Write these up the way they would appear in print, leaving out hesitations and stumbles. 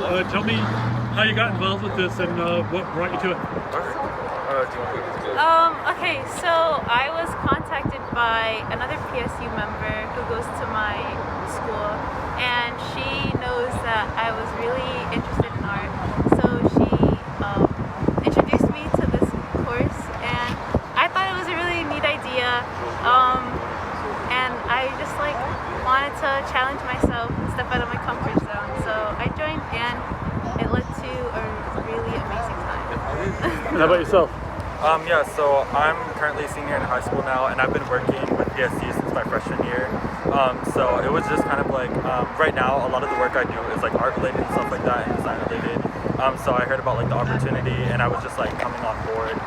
Tell me how you got involved with this and what brought you to it. Okay, so I was contacted by another PSU member who goes to my school, and she knows that I was really interested in art. So she introduced me to this course, and I thought it was a really neat idea. And I just wanted to challenge myself and step out of my comfort zone. So I joined, and it led to a really amazing time. And how about yourself? Yeah, so I'm currently a senior in high school now, and I've been working with PSC since my freshman year. So it was just kind of right now, a lot of the work I do is art related and stuff like that, and design related. So I heard about the opportunity, and I was just coming on board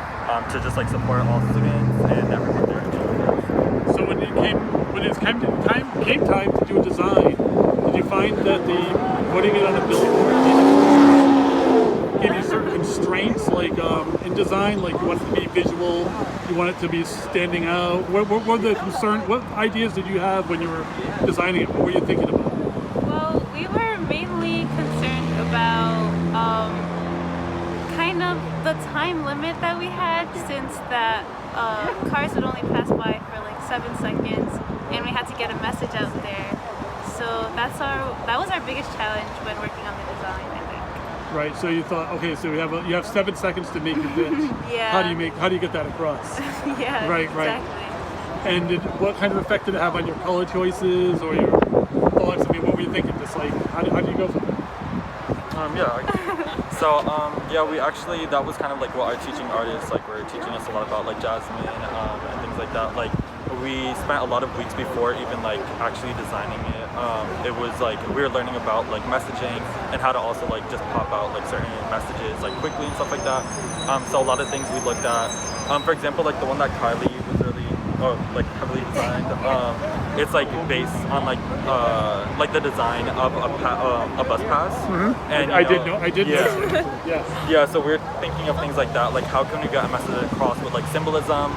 to just support all students and everyone there. So when it came time to do a design, did you find that putting it on a billboard gave you certain constraints, in design, you want it to be visual, you want it to be standing out? What were the concerns? What ideas did you have when you were designing it? What were you thinking about? Well, we were mainly concerned about kind of the time limit that we had, since that cars would only pass by for 7 seconds, and we had to get a message out there. So that was our biggest challenge when working on the design, I think. Right. So you thought, okay, so you have 7 seconds to make your pitch. Yeah. How do you get that across? Yeah. Right. Exactly. And what kind of effect did it have on your color choices or your thoughts? I mean, what were you thinking? Just how do you go from there? We actually, that was kind of what our teaching artists were teaching us a lot about, Jasmine and things like that. We spent a lot of weeks before even actually designing it. It was we were learning about messaging and how to also just pop out certain messages quickly and stuff like that. So a lot of things we looked at. For example, the one that Kylie was really heavily designed. It's based on the design of a bus pass. Mm-hmm. And I did know. Yeah. Yeah. So we're thinking of things like that. How can we get a message across with symbolism?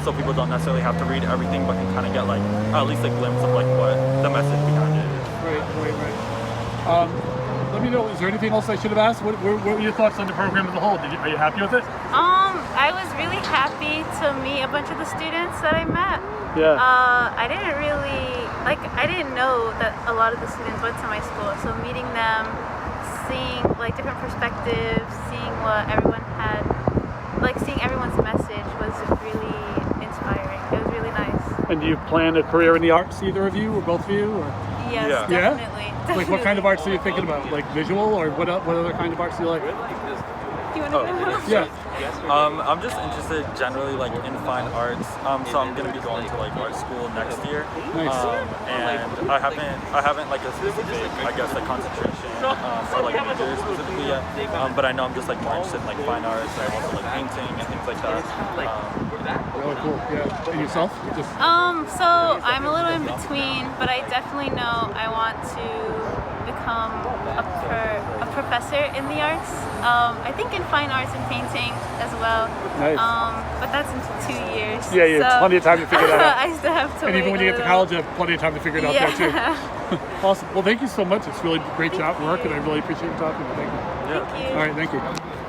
So people don't necessarily have to read everything, but can kind of get at least a glimpse of what the message behind it is. Right. Let me know. Is there anything else I should have asked? What were your thoughts on the program as a whole? Are you happy with it? I was really happy to meet a bunch of the students that I met. Yeah. I didn't know that a lot of the students went to my school, so meeting them, seeing different perspectives, seeing what everyone had, seeing everyone's message was really inspiring. It was really nice. And do you plan a career in the arts, either of you or both of you? Or? Yes, Yeah. definitely. What kind of arts are you thinking about? Visual, or what other kind of arts do you like? You want to know? Yeah. I'm just interested generally in fine arts. So I'm gonna be going to art school next year. Nice. And I haven't a specific concentration or major specifically yet. But I know I'm just more interested in fine arts and also painting and things like that. Really cool. Yeah. And yourself? So I'm a little in between, but I definitely know I want to become a professor in the arts. I think in fine arts and painting as well. Nice. But that's in 2 years. Yeah, you have plenty of time to figure that out. I still have to And wait even when you get to college, you have plenty of time to figure it out there too. Awesome. Well, thank you so much. It's really great job work, and I really appreciate you talking to me. Thank you. Yeah. Thank you. All right, thank you.